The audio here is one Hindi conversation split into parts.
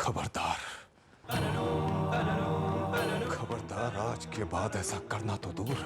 खबरदार, खबरदार, आज के बाद ऐसा करना तो दूर,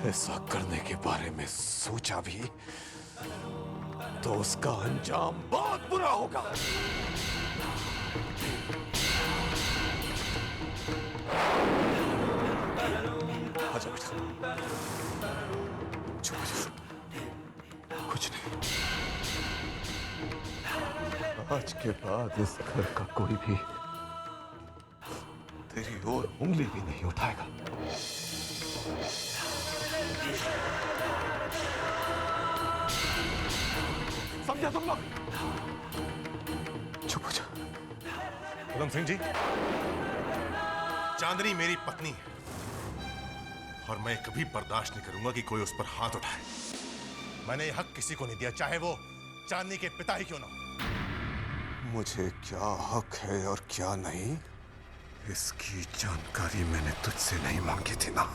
ऐसा करने के बारे में सोचा भी तो उसका अंजाम बहुत बुरा होगा। आजा बेटा, चुप हो जा, कुछ नहीं। आज के बाद इस घर का कोई भी तेरी ओर उंगली भी नहीं उठाएगा। समझा तुम लोग? चुप हो जा। उधम सिंह जी, चांदनी मेरी पत्नी है और मैं कभी बर्दाश्त नहीं करूंगा कि कोई उस पर हाथ उठाए। मैंने ये हक किसी को नहीं दिया, चाहे वो चांदनी के पिता ही क्यों ना हो। मुझे क्या हक है और क्या नहीं, इसकी जानकारी मैंने तुझसे नहीं मांगी थी ना।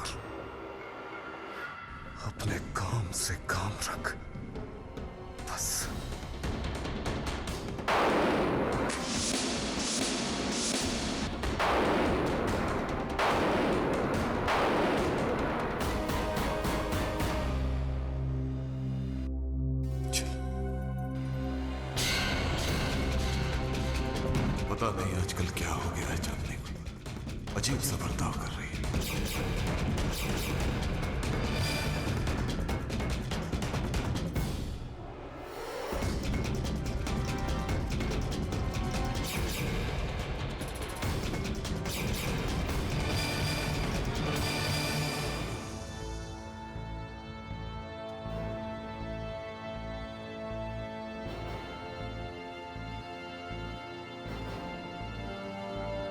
अपने काम से काम रख, बस। पता नहीं आजकल क्या हो गया है चांदनी को, अजीब सा बर्ताव कर रही है।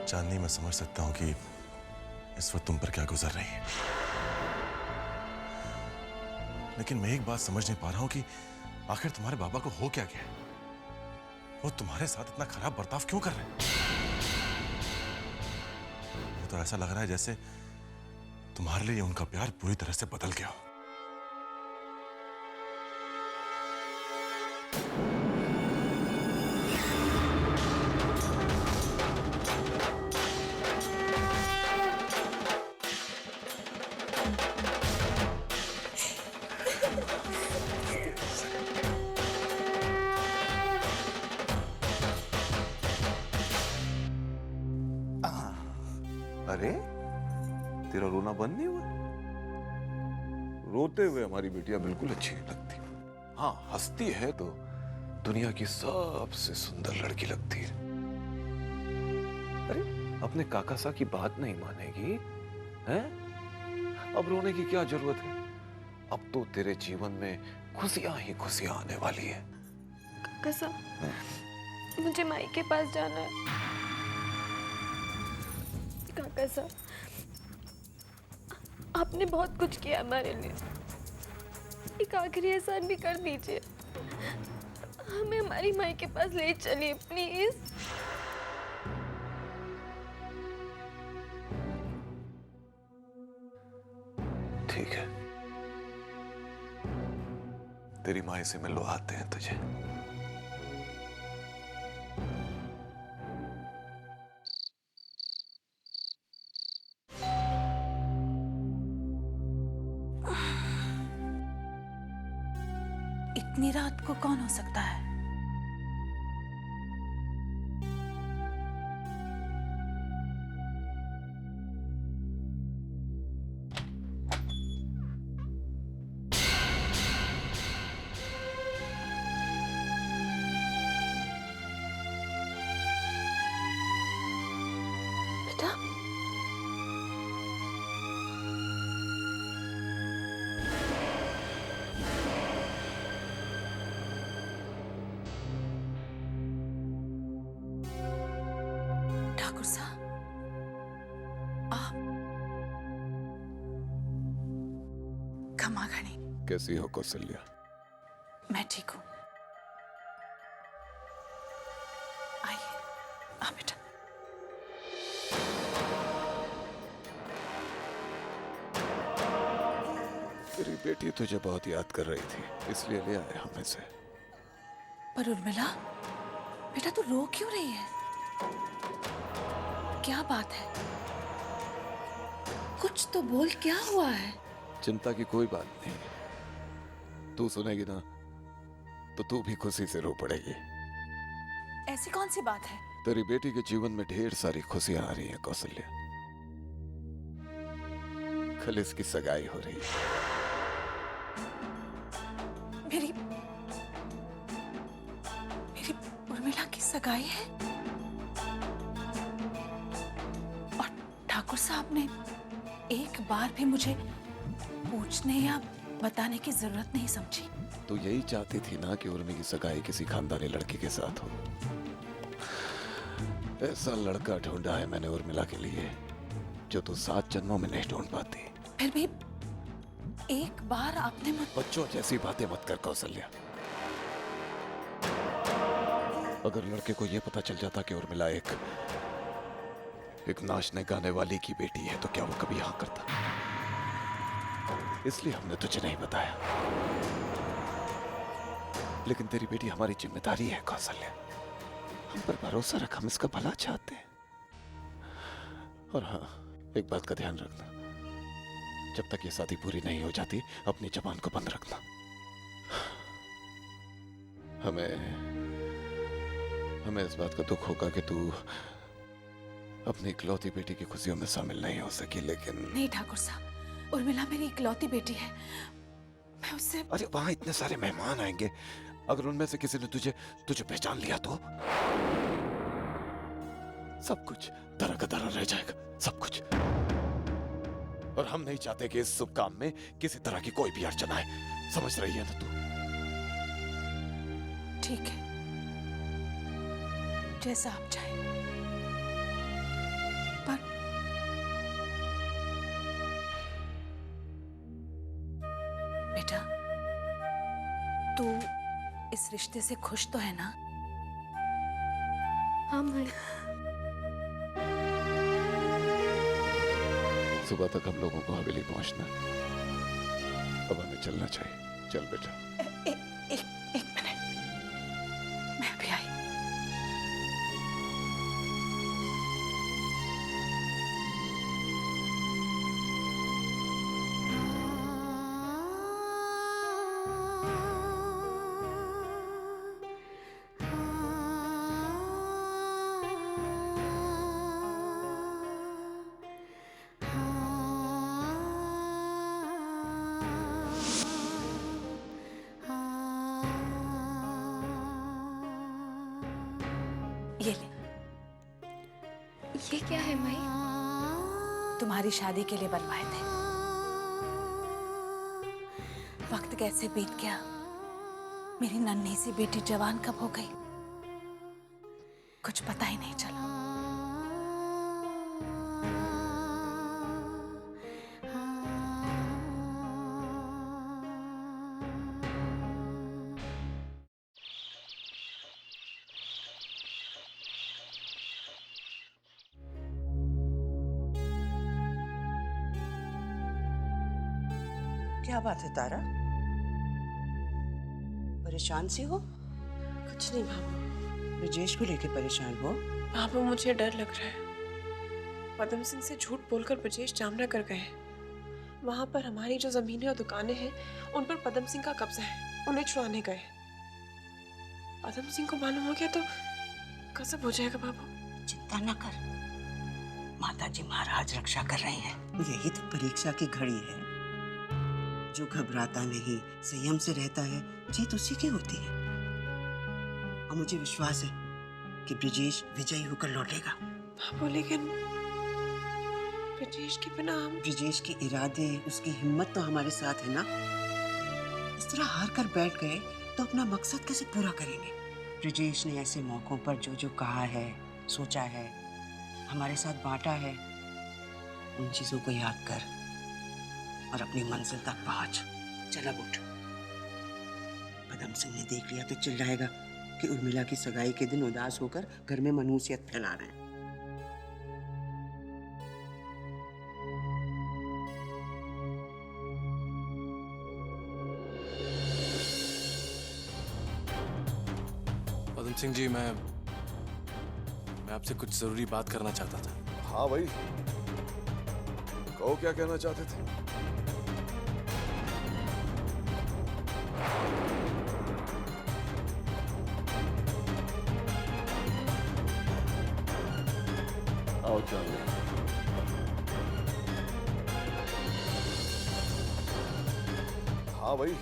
चांदनी, मैं समझ सकता हूं कि इस वक्त तुम पर क्या गुजर रही है, लेकिन मैं एक बात समझ नहीं पा रहा हूं कि आखिर तुम्हारे बाबा को हो क्या गया? वो तुम्हारे साथ इतना खराब बर्ताव क्यों कर रहे हैं? मुझे तो ऐसा लग रहा है जैसे तुम्हारे लिए उनका प्यार पूरी तरह से बदल गया हो। अरे, तेरा रोना बंद नहीं हुआ? रोते हुए हमारी बेटियां बिल्कुल अच्छी नहीं लगती। हाँ, हंसती है तो दुनिया की सबसे सुंदर लड़की लगती है। अरे, अपने काका सा की बात नहीं मानेगी हैं? अब रोने की क्या जरूरत है? अब तो तेरे जीवन में खुशियां ही खुशियां आने वाली है। काका सा, मुझे माई के पास जाना है। काका साहब, आपने बहुत कुछ किया हमारे लिए, एक आखिरी एहसान भी कर दीजिए। हमें हमारी माई के पास ले चलिए प्लीज। ठीक है, तेरी माई से मिलवाते हैं तुझे। इतनी रात को कौन हो सकता है? बेटा, ठाकुर साहब, आप क्षमा करें। कैसी हो कौशल्या? मैं ठीक हूं। आइए, आ बेटा। तेरी बेटी तुझे बहुत याद कर रही थी, इसलिए ले आए हम इसे। पर उर्मिला, बेटा तू रो क्यों रही है? क्या बात है? कुछ तो बोल, क्या हुआ है? चिंता की कोई बात नहीं। तू सुनेगी ना तो तू भी खुशी से रो पड़ेगी। ऐसी कौन सी बात है? तेरी बेटी के जीवन में ढेर सारी खुशियां आ रही हैं कौशल्या। कल इसकी सगाई हो रही है। मेरी उर्मिला की सगाई है? और ठाकुर साहब ने एक बार भी मुझे पूछने या बताने की जरूरत नहीं समझी। तो यही चाहती थी ना कि उर्मी की सगाई किसी खानदानी लड़के के साथ हो। ऐसा लड़का ढूंढा है मैंने उर्मिला के लिए जो तू 7 जन्मों में नहीं ढूंढ पाती। फिर भी एक बार आपने बच्चों जैसी बातें मत कर कौशल्या। अगर लड़के को यह पता चल जाता कि उर्मिला एक नाचने गाने वाली की बेटी है तो क्या वो कभी हाँ करता? इसलिए हमने तुझे नहीं बताया। लेकिन तेरी बेटी हमारी जिम्मेदारी है कौशल्या। हम पर भरोसा रख, हम इसका भला चाहते हैं। और हाँ, एक बात का ध्यान रखना, जब तक ये शादी पूरी नहीं हो जाती अपनी जबान को बंद रखना। हमें इस बात का दुख होगा कि तू अपनी इकलौती बेटी की खुशियों में शामिल नहीं हो सकी, लेकिन नहीं ठाकुर साहब, उर्मिला मेरी इकलौती बेटी है। मैं उससे अरे वहां इतने सारे मेहमान आएंगे, अगर उनमें से किसी ने तुझे पहचान लिया तो सब कुछ दरा का दरा रह जाएगा, सब कुछ। और हम नहीं चाहते कि इस शुभ काम में किसी तरह की कोई भी अड़चन आए। समझ रही है ना तू? ठीक है, जैसा आप चाहें। पर बेटा, तू इस रिश्ते से खुश तो है ना? हाँ माई। सुबह तक हम लोगों को हवेली पहुंचना है। अब हमें चलना चाहिए। चल बेटा। एक मिनट, मैं भी आई। ये ले, ये क्या है माई? तुम्हारी शादी के लिए बनवाए थे। वक्त कैसे बीत गया, मेरी नन्ही सी बेटी जवान कब हो गई, कुछ पता ही नहीं चला। क्या बात है तारा? परेशान सी हो? कुछ नहीं भाभू। ब्रजेश को लेके परेशान हो? भाभू, मुझे डर लग रहा है। पदम सिंह से झूठ बोलकर ब्रजेश जामनगर गए। वहां पर हमारी जो जमीनें और दुकानें हैं उन पर पदम सिंह का कब्जा है, उन्हें छुड़ाने गए। पदम सिंह को मालूम हो गया तो गजब हो जाएगा भाभू। चिंता न कर, माताजी महाराज रक्षा कर रहे हैं। यही तो परीक्षा की घड़ी है। जो घबराता नहीं, संयम से रहता है, जीत उसी की होती है। और मुझे विश्वास है कि ब्रजेश विजयी होकर लौटेगा। भाभू, लेकिन ब्रजेश के बिना हम... ब्रजेश के इरादे, उसकी हिम्मत तो हमारे साथ है ना। इस तरह हार कर बैठ गए तो अपना मकसद कैसे पूरा करेंगे? ब्रजेश ने ऐसे मौकों पर जो जो कहा है, सोचा है, हमारे साथ बांटा है, उन चीजों को याद कर और अपनी मंजिल तक पहुंच। चल अब उठ। पदम सिंह ने देख लिया तो चिल्लाएगा कि उर्मिला की सगाई के दिन उदास होकर घर में मनहूसियत फैला रहे हैं। पदम सिंह जी, मैं मैं आपसे कुछ जरूरी बात करना चाहता था। हाँ भाई, कहो क्या कहना चाहते थे? आओ चांदनी। हाँ भाई,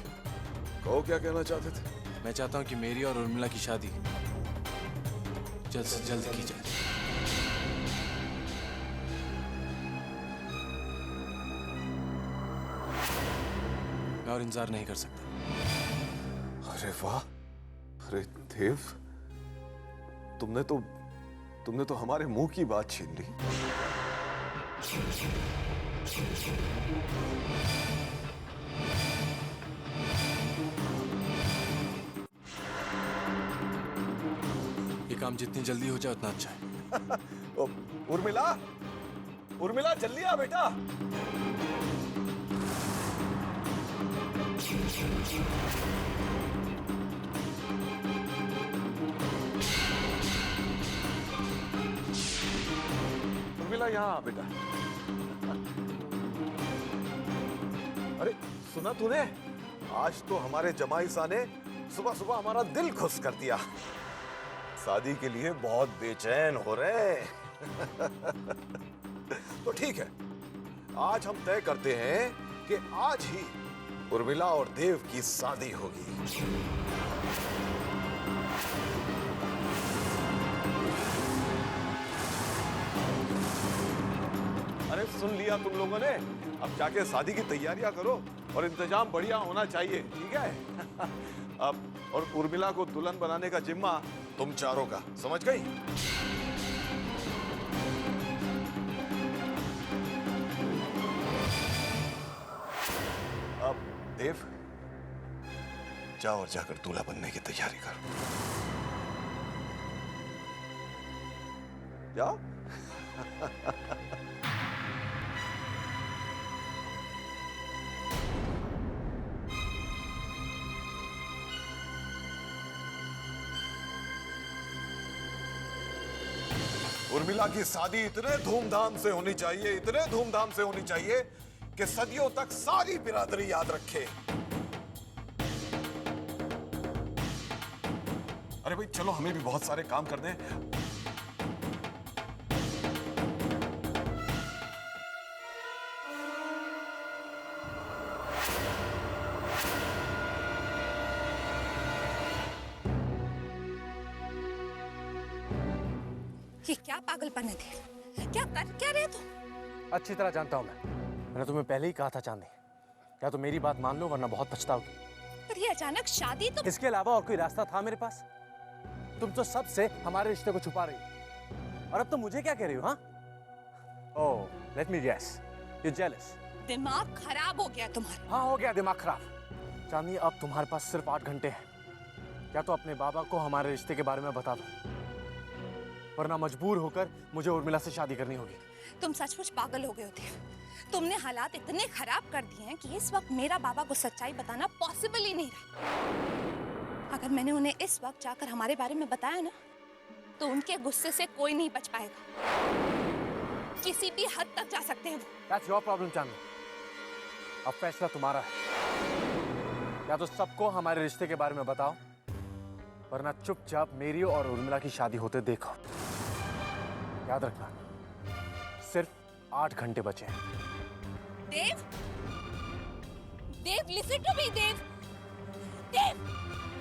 कहो क्या कहना चाहते थे? मैं चाहता हूं कि मेरी और उर्मिला की शादी जल्द से जल्द की जाए। मैं और इंतजार नहीं कर सकता। अरे वाह, अरे देव, तुमने तो हमारे मुंह की बात छीन ली। ये काम जितनी जल्दी हो जाए उतना अच्छा है। उर्मिला, उर्मिला जल्दी आ बेटा। उर्मिला यहाँ आ बेटा। अरे सुना तूने, आज तो हमारे जमाई सा ने सुबह सुबह हमारा दिल खुश कर दिया। शादी के लिए बहुत बेचैन हो रहे हैं। तो ठीक है, आज हम तय करते हैं कि आज ही उर्मिला और देव की शादी होगी। अरे सुन लिया तुम लोगों ने, अब जाके शादी की तैयारियां करो और इंतजाम बढ़िया होना चाहिए, ठीक है? अब और उर्मिला को दुल्हन बनाने का जिम्मा तुम चारों का, समझ गई? अब देव, जाओ और जाकर दूल्हा बनने की तैयारी करो। जाओ। उर्मिला की शादी इतने धूमधाम से होनी चाहिए, इतने धूमधाम से होनी चाहिए कि सदियों तक सारी बिरादरी याद रखे। अरे भाई चलो, हमें भी बहुत सारे काम करने हैं। ये क्या पागलपन है देव? क्या कर क्या रहे तुम? अच्छी तरह जानता हूं मैंने तुम्हें पहले ही कहा था चांदनी, या तो मेरी बात मान लो वरना बहुत पछताओगी। पर ये अचानक शादी तो... इसके अलावा और कोई रास्ता था मेरे पास? तुम तो सबसे हमारे रिश्ते को छुपा रही हो, और अब तो मुझे क्या कह रही हो? हाँ, oh let me guess, you jealous. दिमाग खराब हो गया तुम्हारा। हाँ हो गया दिमाग खराब। चांदनी अब तुम्हारे पास सिर्फ 8 घंटे हैं, या तो अपने बाबा को हमारे रिश्ते के बारे में बता दो, वरना मजबूर होकर मुझे उर्मिला से शादी करनी होगी। तुम सचमुच पागल हो गए हो देव। तुमने हालात इतने खराब कर दिए हैं कि इस वक्त मेरा बाबा को सच्चाई बताना पॉसिबल ही नहीं रहा। अगर मैंने उन्हें इस वक्त जाकर हमारे बारे में बताया ना, तो उनके गुस्से से कोई नहीं बच पाएगा। किसी भी हद तक जा सकते हैं वो। That's your problem, चांदनी। अब फैसला तुम्हारा है, या तो सबको हमारे रिश्ते के बारे में बताओ, वरना चुपचाप मेरी और उर्मिला की शादी होते देखो। याद रखना, सिर्फ 8 घंटे बचे हैं। देव, देव लिसन टू मी देव। देव,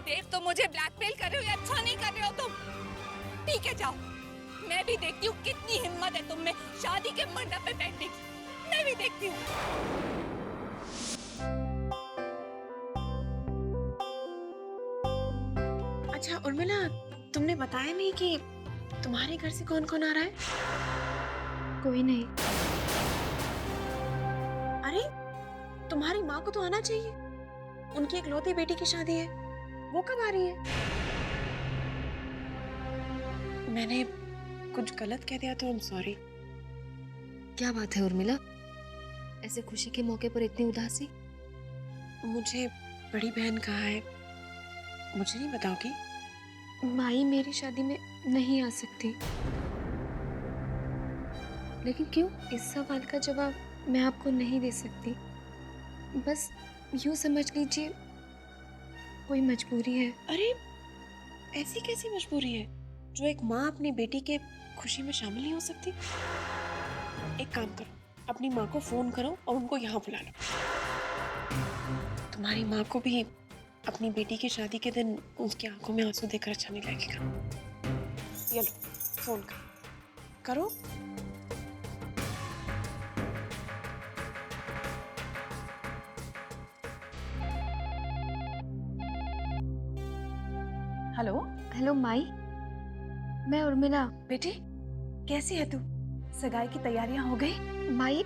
देव तुम मुझे ब्लैकमेल कर रहे हो या अच्छा नहीं कर रहे हो तुम? ठीक है जाओ, मैं भी देखती हूँ कितनी हिम्मत है तुम में शादी के मंडप पे बैठने की। मैं भी देखती हूँ। अच्छा उर्मिला, तुमने बताया नहीं कि तुम्हारे घर से कौन कौन आ रहा है? कोई नहीं। अरे तुम्हारी माँ को तो आना चाहिए, उनकी इकलौती बेटी की शादी है, वो कब आ रही है? मैंने कुछ गलत कह दिया तो आई एम सॉरी। क्या बात है उर्मिला, ऐसे खुशी के मौके पर इतनी उदासी? मुझे बड़ी बहन कहा है, मुझे नहीं बताओगी? माई मेरी शादी में नहीं आ सकती। लेकिन क्यों? इस सवाल का जवाब मैं आपको नहीं दे सकती। बस यूँ समझ लीजिए कोई मजबूरी है। अरे ऐसी कैसी मजबूरी है जो एक माँ अपनी बेटी के खुशी में शामिल नहीं हो सकती? एक काम करो, अपनी माँ को फोन करो और उनको यहाँ बुला लो। तुम्हारी माँ को भी अपनी बेटी की शादी के दिन उसकी आंखों में आंसू देखकर अच्छा नहीं लगेगा। ये लो, फोन करो। हेलो हेलो माई, मैं उर्मिला। बेटी, कैसी है तू? सगाई की तैयारियां हो गई? माई,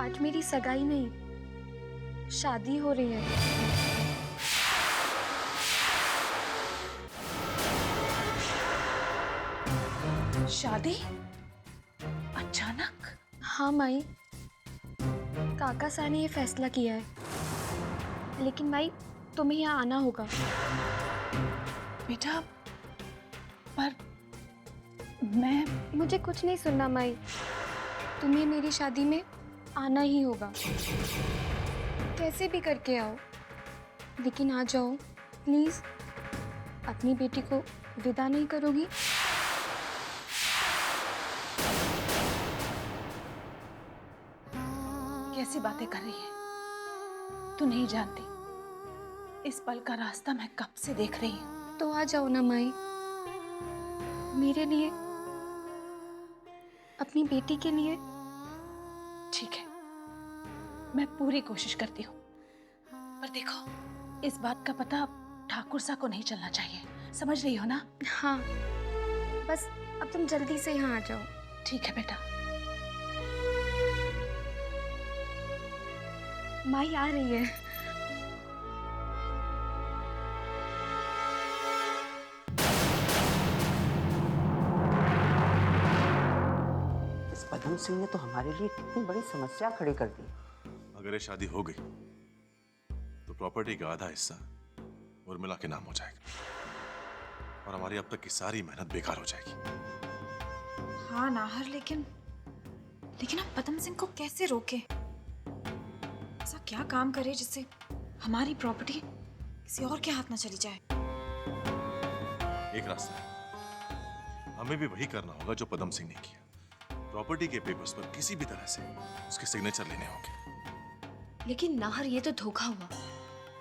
आज मेरी सगाई नहीं, शादी हो रही है। शादी? अचानक? हाँ माई, काका सा ने ये फैसला किया है। लेकिन माई, तुम्हें यहाँ आना होगा। बेटा, पर मुझे कुछ नहीं सुनना माई, तुम्हें मेरी शादी में आना ही होगा। कैसे भी करके आओ, लेकिन आ जाओ प्लीज। अपनी बेटी को विदा नहीं करोगी? कैसी बातें कर रही है? तू नहीं जानती, इस पल का रास्ता मैं कब से देख रही हूँ। तो आ जाओ ना माई, मेरे लिए, अपनी बेटी के लिए। ठीक है, मैं पूरी कोशिश करती हूँ, पर देखो इस बात का पता ठाकुर सा को नहीं चलना चाहिए, समझ रही हो ना? हाँ, बस अब तुम जल्दी से यहाँ आ जाओ। ठीक है बेटा। माई आ रही है। इस पदम सिंह ने तो हमारे लिए कितनी बड़ी समस्या खड़ी कर दी। अगर ये शादी हो गई तो प्रॉपर्टी का आधा हिस्सा उर्मिला के नाम हो जाएगा और हमारी अब तक की सारी मेहनत बेकार हो जाएगी। हाँ नाहर, लेकिन हम पदम सिंह को कैसे रोके? ऐसा क्या काम करे जिससे हमारी प्रॉपर्टी किसी और के हाथ न चली जाए? एक रास्ता है, हमें भी वही करना होगा जो पदम सिंह ने किया। प्रॉपर्टी के पेपर्स पर किसी भी तरह से उसके सिग्नेचर लेने होंगे। लेकिन नाहर, ये तो धोखा हुआ,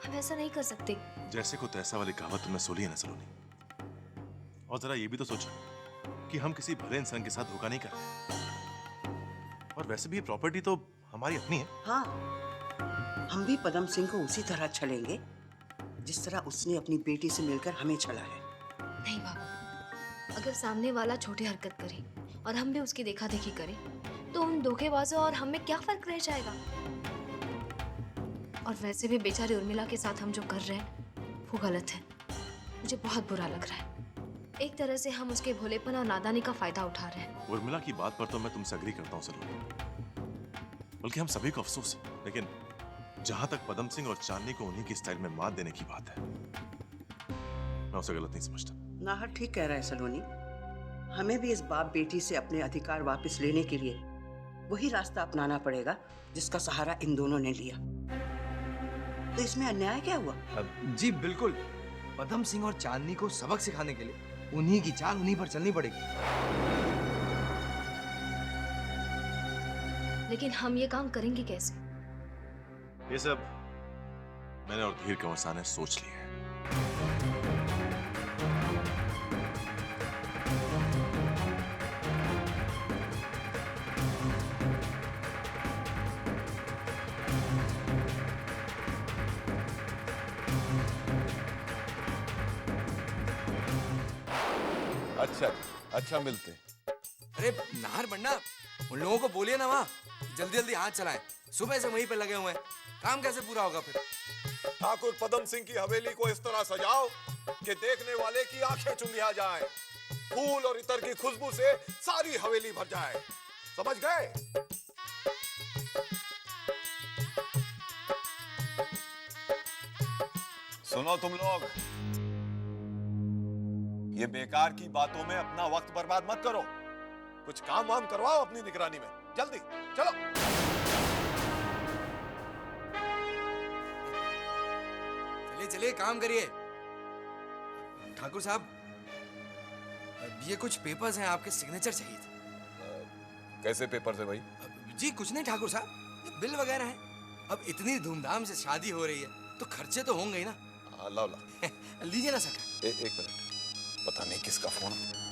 हम ऐसा नहीं कर सकते। जैसे को तैसा वाली कहावत तुमने सुनी है ना सलोनी? और जरा ये भी तो सोचो कि हम किसी भले इंसान के साथ धोखा नहीं कर रहे। और वैसे भी ये प्रॉपर्टी तो हमारी अपनी है। हाँ, हम भी पदम सिंह को उसी तरह छलेंगे जिस तरह उसने अपनी बेटी से मिलकर हमें छला है। नहीं बाबा, अगर सामने वाला छोटी हरकत करे और हम भी उसकी देखा देखी करें तो उन धोखेबाजों और हमें क्या फर्क रह जाएगा? और वैसे भी बेचारी उर्मिला के साथ हम जो कर रहे हैं वो गलत है। मुझे बहुत बुरा लग रहा है। एक तरह से हम उसके भोलेपन और नादानी का फायदा उठा रहे हैं। उर्मिला की बात पर तो मैं तुमसे एग्री करता हूँ सलोनी, बल्कि हम सभी को अफसोस है। लेकिन जहां तक पदम सिंह और चांदनी को उन्हीं की स्टाइल में मात देने की बात है, मैं उसे गलत नहीं समझता। नाहर ठीक कह रहा है सलोनी, हमें भी इस बाप बेटी से अपने अधिकार वापस लेने के लिए वही रास्ता अपनाना पड़ेगा जिसका सहारा इन दोनों ने लिया। तो इसमें अन्याय क्या हुआ? जी बिल्कुल, पदम सिंह और चांदनी को सबक सिखाने के लिए उन्हीं की चाल उन्हीं पर चलनी पड़ेगी। लेकिन हम ये काम करेंगे कैसे? ये सब मैंने और धीर कंवरसा ने सोच लिया है। अच्छा मिलते। अरे नाहर बन्ना, उन लोगों को बोलिए ना वहाँ जल्दी जल्दी हाथ चलाएं। सुबह से वहीं पे लगे हुए हैं, काम कैसे पूरा होगा फिर? ठाकुर पदम सिंह की हवेली को इस तरह सजाओ कि देखने वाले की आंखें चुंधिया जाएं, फूल और इत्र की खुशबू से सारी हवेली भर जाए। समझ गए? सुनो तुम लोग, ये बेकार की बातों में अपना वक्त बर्बाद मत करो। कुछ काम वाम करवाओ अपनी निगरानी में। जल्दी चलो। चलिए चलिए काम करिए। ठाकुर साहब, ये कुछ पेपर्स हैं, आपके सिग्नेचर चाहिए थे। कैसे पेपर है भाई? जी कुछ नहीं ठाकुर साहब, बिल वगैरह है। अब इतनी धूमधाम से शादी हो रही है तो खर्चे तो होंगे ही ना। लाओ ला। लीजिए ना सरकार। एक मिनट, पता नहीं किसका फोन।